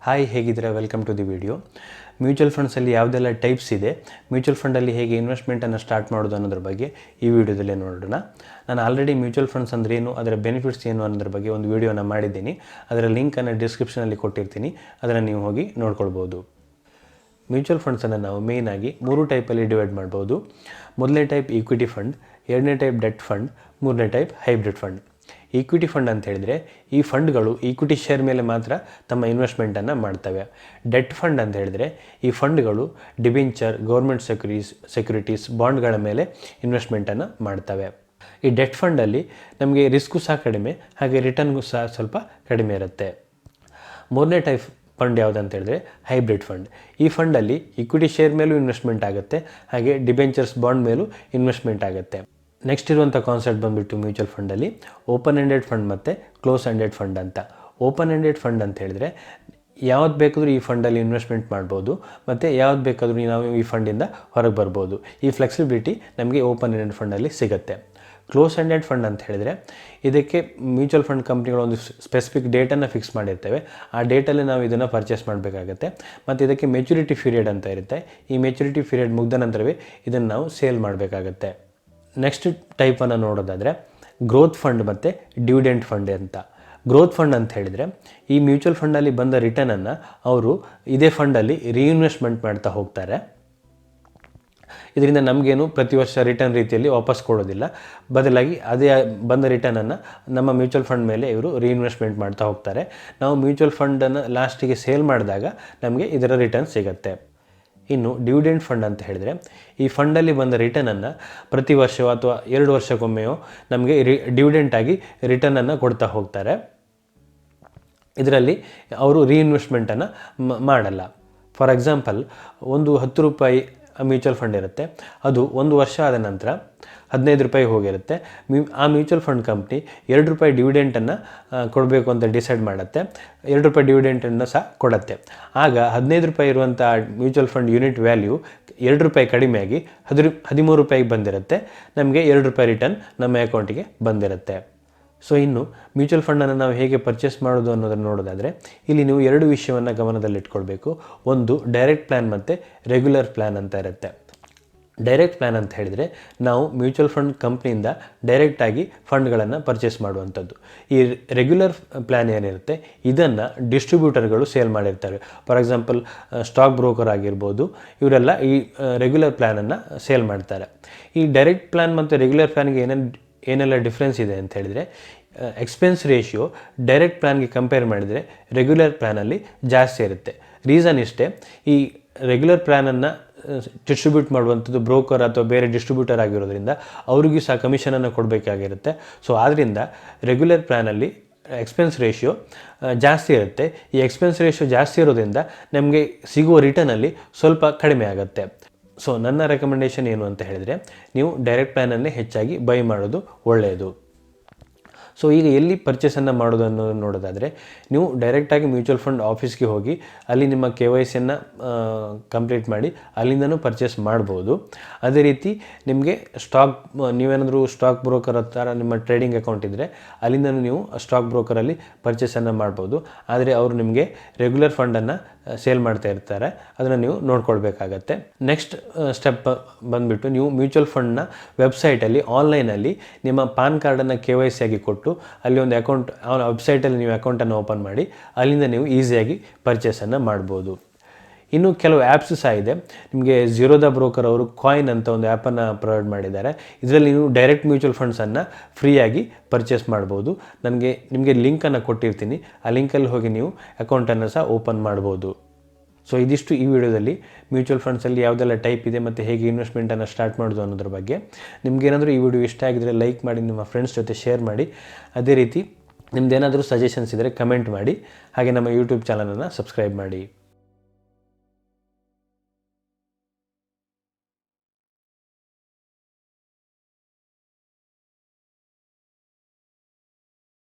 Hi, ಹೇಗಿದ್ದೀರಾ? Welcome to the video. Mutual ಫಂಡ್ಸಲ್ಲಿ ಯಾವುದೆಲ್ಲ ಟೈಪ್ಸ್ ಇದೆ, ಮ್ಯೂಚುವಲ್ ಫಂಡಲ್ಲಿ ಹೇಗೆ ಇನ್ವೆಸ್ಟ್ಮೆಂಟನ್ನು ಸ್ಟಾರ್ಟ್ ಮಾಡೋದು ಅನ್ನೋದ್ರ ಬಗ್ಗೆ ಈ ವಿಡಿಯೋದಲ್ಲೇ ನೋಡೋಣ. ನಾನು ಆಲ್ರೆಡಿ ಮ್ಯೂಚುವಲ್ ಫಂಡ್ಸ್ ಅಂದರೆ ಏನು, ಅದರ ಬೆನಿಫಿಟ್ಸ್ ಏನು ಅನ್ನೋದ್ರ ಬಗ್ಗೆ ಒಂದು ವಿಡಿಯೋನ ಮಾಡಿದ್ದೀನಿ. ಅದರ ಲಿಂಕನ್ನು ಡಿಸ್ಕ್ರಿಪ್ಷನಲ್ಲಿ ಕೊಟ್ಟಿರ್ತೀನಿ, ಅದನ್ನು ನೀವು ಹೋಗಿ ನೋಡ್ಕೊಳ್ಬೋದು. ಮ್ಯೂಚುವಲ್ ಫಂಡ್ಸನ್ನು ನಾವು ಮೇಯ್ನಾಗಿ 3 ಟೈಪಲ್ಲಿ ಡಿವೈಡ್ ಮಾಡ್ಬೋದು. ಮೊದಲನೇ ಟೈಪ್ ಈಕ್ವಿಟಿ ಫಂಡ್, ಎರಡನೇ ಟೈಪ್ ಡೆಟ್ ಫಂಡ್, ಮೂರನೇ type hybrid fund. Equity fund ಅಂತ ಹೇಳಿದರೆ ಈ ಫಂಡ್ಗಳು ಈಕ್ವಿಟಿ ಶೇರ್ ಮೇಲೆ ಮಾತ್ರ ತಮ್ಮ ಇನ್ವೆಸ್ಟ್ಮೆಂಟನ್ನು ಮಾಡ್ತವೆ. ಡೆಟ್ ಫಂಡ್ ಅಂತ ಹೇಳಿದರೆ ಈ ಫಂಡ್ಗಳು ಡಿಬೆಂಚರ್, ಗೌರ್ಮೆಂಟ್ ಸೆಕ್ಯೂರಿಟೀಸ್, ಬಾಂಡ್ಗಳ ಮೇಲೆ ಇನ್ವೆಸ್ಟ್ಮೆಂಟನ್ನು ಮಾಡ್ತವೆ. ಈ ಡೆಟ್ ಫಂಡಲ್ಲಿ ನಮಗೆ ರಿಸ್ಕು ಸಹ ಕಡಿಮೆ, ಹಾಗೆ ರಿಟರ್ನ್ಗೂ ಸಹ ಸ್ವಲ್ಪ ಕಡಿಮೆ ಇರುತ್ತೆ. ಮೂರನೇ ಟೈಪ್ ಫಂಡ್ ಯಾವುದಂತ ಹೇಳಿದ್ರೆ ಹೈಬ್ರಿಡ್ ಫಂಡ್. ಈ ಫಂಡಲ್ಲಿ ಈಕ್ವಿಟಿ ಶೇರ್ ಮೇಲೂ ಇನ್ವೆಸ್ಟ್ಮೆಂಟ್ ಆಗುತ್ತೆ, ಹಾಗೆ ಡಿಬೆಂಚರ್ಸ್, ಬಾಂಡ್ ಮೇಲೂ ಇನ್ವೆಸ್ಟ್ಮೆಂಟ್ ಆಗುತ್ತೆ. ನೆಕ್ಸ್ಟ್ ಇರುವಂಥ ಕಾನ್ಸೆಪ್ಟ್ ಬಂದುಬಿಟ್ಟು ಮ್ಯೂಚುವಲ್ ಫಂಡಲ್ಲಿ ಓಪನ್ ಎಂಡೆಡ್ ಫಂಡ್ ಮತ್ತು ಕ್ಲೋಸ್ ಎಂಡೆಡ್ ಫಂಡ್ ಅಂತ. ಓಪನ್ ಎಂಡೆಡ್ ಫಂಡ್ ಅಂತ ಹೇಳಿದರೆ ಯಾವ್ದು ಬೇಕಾದರೂ ಈ ಫಂಡಲ್ಲಿ ಇನ್ವೆಸ್ಟ್ಮೆಂಟ್ ಮಾಡ್ಬೋದು, ಮತ್ತು ಯಾವ್ದು ಬೇಕಾದರೂ ನಾವು ಈ ಫಂಡಿಂದ ಹೊರಗೆ ಬರ್ಬೋದು. ಈ ಫ್ಲೆಕ್ಸಿಬಿಲಿಟಿ ನಮಗೆ ಓಪನ್ ಎಂಡೆಡ್ ಫಂಡಲ್ಲಿ ಸಿಗುತ್ತೆ. ಕ್ಲೋಸ್ ಎಂಡೆಡ್ ಫಂಡ್ ಅಂತ ಹೇಳಿದರೆ ಇದಕ್ಕೆ ಮ್ಯೂಚುವಲ್ ಫಂಡ್ ಕಂಪ್ನಿಗಳು ಒಂದು ಸ್ಪೆಸಿಫಿಕ್ ಡೇಟನ್ನು ಫಿಕ್ಸ್ ಮಾಡಿರ್ತವೆ. ಆ ಡೇಟಲ್ಲಿ ನಾವು ಇದನ್ನು ಪರ್ಚೇಸ್ ಮಾಡಬೇಕಾಗತ್ತೆ, ಮತ್ತು ಇದಕ್ಕೆ ಮೆಚುರಿಟಿ ಪೀರಿಯಡ್ ಅಂತ ಇರುತ್ತೆ. ಈ ಮೆಚುರಿಟಿ ಪೀರಿಯಡ್ ಮುಗ್ದ ನಂತರವೇ ಇದನ್ನು ನಾವು ಸೇಲ್ ಮಾಡಬೇಕಾಗತ್ತೆ. ನೆಕ್ಸ್ಟ್ ಟೈಪನ್ನು ನೋಡೋದಾದರೆ ಗ್ರೋತ್ ಫಂಡ್ ಮತ್ತು ಡಿವಿಡೆಂಟ್ ಫಂಡ್ ಅಂತ. ಗ್ರೋತ್ ಫಂಡ್ ಅಂತ ಹೇಳಿದರೆ ಈ ಮ್ಯೂಚುವಲ್ ಫಂಡಲ್ಲಿ ಬಂದ ರಿಟರ್ನನ್ನು ಅವರು ಇದೇ ಫಂಡಲ್ಲಿ ರೀಇನ್ವೆಸ್ಟ್ಮೆಂಟ್ ಮಾಡ್ತಾ ಹೋಗ್ತಾರೆ. ಇದರಿಂದ ನಮಗೇನು ಪ್ರತಿ ವರ್ಷ ರಿಟರ್ನ್ ರೀತಿಯಲ್ಲಿ ವಾಪಸ್ ಕೊಡೋದಿಲ್ಲ, ಬದಲಾಗಿ ಅದೇ ಬಂದ ರಿಟರ್ನನ್ನು ನಮ್ಮ ಮ್ಯೂಚುವಲ್ ಫಂಡ್ ಮೇಲೆ ಇವರು ರೀಇನ್ವೆಸ್ಟ್ಮೆಂಟ್ ಮಾಡ್ತಾ ಹೋಗ್ತಾರೆ. ನಾವು ಮ್ಯೂಚುವಲ್ ಫಂಡನ್ನು ಲಾಸ್ಟಿಗೆ ಸೇಲ್ ಮಾಡಿದಾಗ ನಮಗೆ ಇದರ ರಿಟರ್ನ್ ಸಿಗುತ್ತೆ. ಇನ್ನು ಡಿವಿಡೆಂಟ್ ಫಂಡ್ ಅಂತ ಹೇಳಿದರೆ ಈ ಫಂಡಲ್ಲಿ ಬಂದ ರಿಟರ್ನನ್ನು ಪ್ರತಿ ವರ್ಷವೋ ಅಥವಾ 2 ವರ್ಷಕ್ಕೊಮ್ಮೆಯೋ ನಮಗೆ ಡಿವಿಡೆಂಟಾಗಿ ರಿಟರ್ನನ್ನು ಕೊಡ್ತಾ ಹೋಗ್ತಾರೆ. ಇದರಲ್ಲಿ ಅವರು ರೀಇನ್ವೆಸ್ಟ್ಮೆಂಟನ್ನು ಮಾಡಲ್ಲ. ಫಾರ್ ಎಕ್ಸಾಂಪಲ್, ಒಂದು 10 ರೂಪಾಯಿ ಮ್ಯೂಚುವಲ್ ಫಂಡ್ ಇರುತ್ತೆ, ಅದು 1 ವರ್ಷ ಆದ ನಂತರ 15 ರೂಪಾಯಿ ಹೋಗಿರುತ್ತೆ. ಆ ಮ್ಯೂಚುವಲ್ ಫಂಡ್ ಕಂಪ್ನಿ 2 ರೂಪಾಯಿ ಡಿವಿಡೆಂಟನ್ನು ಕೊಡಬೇಕು ಅಂತ ಡಿಸೈಡ್ ಮಾಡುತ್ತೆ. 2 ರೂಪಾಯಿ ಡಿವಿಡೆಂಟನ್ನು ಸಹ ಕೊಡುತ್ತೆ. ಆಗ 15 ರೂಪಾಯಿ ಇರುವಂಥ ಮ್ಯೂಚುವಲ್ ಫಂಡ್ ಯೂನಿಟ್ ವ್ಯಾಲ್ಯೂ 2 ರೂಪಾಯಿ ಕಡಿಮೆಯಾಗಿ 13 ರೂಪಾಯಿಗೆ ಬಂದಿರುತ್ತೆ. ನಮಗೆ 2 ರೂಪಾಯಿ ರಿಟರ್ನ್ ನಮ್ಮ ಅಕೌಂಟಿಗೆ ಬಂದಿರುತ್ತೆ. ಸೊ ಇನ್ನು ಮ್ಯೂಚುವಲ್ ಫಂಡನ್ನು ನಾವು ಹೇಗೆ ಪರ್ಚೇಸ್ ಮಾಡೋದು ಅನ್ನೋದನ್ನು ನೋಡೋದಾದರೆ ಇಲ್ಲಿ ನೀವು 2 ವಿಷಯವನ್ನು ಗಮನದಲ್ಲಿಟ್ಕೊಳ್ಬೇಕು. ಒಂದು ಡೈರೆಕ್ಟ್ ಪ್ಲ್ಯಾನ್ ಮತ್ತು ರೆಗ್ಯುಲರ್ ಪ್ಲ್ಯಾನ್ ಅಂತ ಇರುತ್ತೆ. ಡೈರೆಕ್ಟ್ ಪ್ಲ್ಯಾನ್ ಅಂತ ಹೇಳಿದರೆ ನಾವು ಮ್ಯೂಚುವಲ್ ಫಂಡ್ ಕಂಪ್ನಿಯಿಂದ ಡೈರೆಕ್ಟಾಗಿ ಫಂಡ್ಗಳನ್ನು ಪರ್ಚೇಸ್ ಮಾಡುವಂಥದ್ದು. ಈ ರೆಗ್ಯುಲರ್ ಪ್ಲ್ಯಾನ್ ಏನಿರುತ್ತೆ ಇದನ್ನು ಡಿಸ್ಟ್ರಿಬ್ಯೂಟರ್ಗಳು ಸೇಲ್ ಮಾಡಿರ್ತಾರೆ. ಫಾರ್ ಎಕ್ಸಾಂಪಲ್, ಸ್ಟಾಕ್ ಬ್ರೋಕರ್ ಆಗಿರ್ಬೋದು, ಇವರೆಲ್ಲ ಈ ರೆಗ್ಯುಲರ್ ಪ್ಲ್ಯಾನನ್ನು ಸೇಲ್ ಮಾಡ್ತಾರೆ. ಈ ಡೈರೆಕ್ಟ್ ಪ್ಲ್ಯಾನ್ ಮತ್ತು ರೆಗ್ಯುಲರ್ ಪ್ಲ್ಯಾನ್ಗೆ ಏನೆಲ್ಲ ಡಿಫ್ರೆನ್ಸ್ ಇದೆ ಅಂತ ಹೇಳಿದರೆ, ಎಕ್ಸ್ಪೆನ್ಸ್ ರೇಷಿಯೋ ಡೈರೆಕ್ಟ್ ಪ್ಲ್ಯಾನ್ಗೆ ಕಂಪೇರ್ ಮಾಡಿದರೆ ರೆಗ್ಯುಲರ್ ಪ್ಲ್ಯಾನಲ್ಲಿ ಜಾಸ್ತಿ ಇರುತ್ತೆ. ರೀಸನ್ ಇಷ್ಟೇ, ಈ ರೆಗ್ಯುಲರ್ ಪ್ಲ್ಯಾನನ್ನು ಡಿಸ್ಟ್ರಿಬ್ಯೂಟ್ ಮಾಡುವಂಥದ್ದು ಬ್ರೋಕರ್ ಅಥವಾ ಬೇರೆ ಡಿಸ್ಟ್ರಿಬ್ಯೂಟರ್ ಆಗಿರೋದ್ರಿಂದ ಅವರಿಗೂ ಸಹ ಕಮಿಷನನ್ನು ಕೊಡಬೇಕಾಗಿರುತ್ತೆ. ಸೊ ಆದ್ದರಿಂದ ರೆಗ್ಯುಲರ್ ಪ್ಲ್ಯಾನಲ್ಲಿ ಎಕ್ಸ್ಪೆನ್ಸ್ ರೇಷಿಯೋ ಜಾಸ್ತಿ ಇರುತ್ತೆ. ಈ ಎಕ್ಸ್ಪೆನ್ಸ್ ರೇಷಿಯೋ ಜಾಸ್ತಿ ಇರೋದ್ರಿಂದ ನಮಗೆ ಸಿಗುವ ರಿಟರ್ನಲ್ಲಿ ಸ್ವಲ್ಪ ಕಡಿಮೆ ಆಗುತ್ತೆ. ಸೊ ನನ್ನ ರೆಕಮೆಂಡೇಷನ್ ಏನು ಅಂತ ಹೇಳಿದರೆ, ನೀವು ಡೈರೆಕ್ಟ್ ಪ್ಲ್ಯಾನನ್ನೇ ಹೆಚ್ಚಾಗಿ ಬೈ ಮಾಡೋದು ಒಳ್ಳೆಯದು. ಸೊ ಈಗ ಎಲ್ಲಿ ಪರ್ಚೇಸನ್ನು ಮಾಡೋದನ್ನು ನೋಡೋದಾದರೆ, ನೀವು ಡೈರೆಕ್ಟಾಗಿ ಮ್ಯೂಚುವಲ್ ಫಂಡ್ ಆಫೀಸ್ಗೆ ಹೋಗಿ ಅಲ್ಲಿ ನಿಮ್ಮ KYCಯನ್ನು ಕಂಪ್ಲೀಟ್ ಮಾಡಿ ಅಲ್ಲಿಂದನೂ ಪರ್ಚೇಸ್ ಮಾಡ್ಬೋದು. ಅದೇ ರೀತಿ ನಿಮಗೆ ನೀವೇನಾದರೂ ಸ್ಟಾಕ್ ಬ್ರೋಕರ್ ಹತ್ರ ನಿಮ್ಮ ಟ್ರೇಡಿಂಗ್ ಅಕೌಂಟ್ ಇದ್ದರೆ ಅಲ್ಲಿಂದನೂ ನೀವು ಸ್ಟಾಕ್ ಬ್ರೋಕರಲ್ಲಿ ಪರ್ಚೇಸನ್ನು ಮಾಡ್ಬೋದು. ಆದರೆ ಅವರು ನಿಮಗೆ ರೆಗ್ಯುಲರ್ ಫಂಡನ್ನು ಸೇಲ್ ಮಾಡ್ತಾ ಇರ್ತಾರೆ, ಅದನ್ನು ನೀವು ನೋಡ್ಕೊಳ್ಬೇಕಾಗತ್ತೆ. ನೆಕ್ಸ್ಟ್ ಸ್ಟೆಪ್ ಬಂದುಬಿಟ್ಟು ನೀವು ಮ್ಯೂಚುವಲ್ ಫಂಡ್ನ ವೆಬ್ಸೈಟಲ್ಲಿ ಆನ್ಲೈನಲ್ಲಿ ನಿಮ್ಮ ಪಾನ್ ಕಾರ್ಡನ್ನು KYC ಆಗಿ ಕೊಟ್ಟು ಅಲ್ಲಿ ಒಂದು ಅಕೌಂಟ್, ಆ ವೆಬ್ಸೈಟಲ್ಲಿ ನೀವು ಅಕೌಂಟನ್ನು ಓಪನ್ ಮಾಡಿ ಅಲ್ಲಿಂದ ನೀವು ಈಸಿಯಾಗಿ ಪರ್ಚೇಸನ್ನು ಮಾಡ್ಬೋದು. ಇನ್ನು ಕೆಲವು ಆ್ಯಪ್ಸ್ ಸಹ ಇದೆ. ನಿಮಗೆ ಝೀರೋದಾ ಬ್ರೋಕರ್ ಅವರು ಕಾಯಿನ್ ಅಂತ ಒಂದು ಆ್ಯಪನ್ನು ಪ್ರೊವೈಡ್ ಮಾಡಿದ್ದಾರೆ. ಇದರಲ್ಲಿ ನೀವು ಡೈರೆಕ್ಟ್ ಮ್ಯೂಚುವಲ್ ಫಂಡ್ಸನ್ನು ಫ್ರೀಯಾಗಿ ಪರ್ಚೇಸ್ ಮಾಡ್ಬೋದು. ನಿಮಗೆ ಲಿಂಕನ್ನು ಕೊಟ್ಟಿರ್ತೀನಿ, ಆ ಲಿಂಕಲ್ಲಿ ಹೋಗಿ ನೀವು ಅಕೌಂಟನ್ನು ಸಹ ಓಪನ್ ಮಾಡ್ಬೋದು. ಸೊ ಇದಿಷ್ಟು ಈ ವಿಡಿಯೋದಲ್ಲಿ ಮ್ಯೂಚುವಲ್ ಫಂಡ್ಸಲ್ಲಿ ಯಾವುದೆಲ್ಲ ಟೈಪ್ ಇದೆ ಮತ್ತು ಹೇಗೆ ಇನ್ವೆಸ್ಟ್ಮೆಂಟನ್ನು ಸ್ಟಾರ್ಟ್ ಮಾಡೋದು ಅನ್ನೋದ್ರ ಬಗ್ಗೆ. ನಿಮಗೇನಾದರೂ ಈ ವಿಡಿಯೋ ಇಷ್ಟ ಆಗಿದರೆ ಲೈಕ್ ಮಾಡಿ, ನಿಮ್ಮ ಫ್ರೆಂಡ್ಸ್ ಜೊತೆ ಶೇರ್ ಮಾಡಿ. ಅದೇ ರೀತಿ ನಿಮ್ಮದೇನಾದರೂ ಸಜೆಷನ್ಸ್ ಇದ್ದರೆ ಕಮೆಂಟ್ ಮಾಡಿ, ಹಾಗೆ ನಮ್ಮ ಯೂಟ್ಯೂಬ್ ಚಾನಲನ್ನು ಸಬ್ಸ್ಕ್ರೈಬ್ ಮಾಡಿ.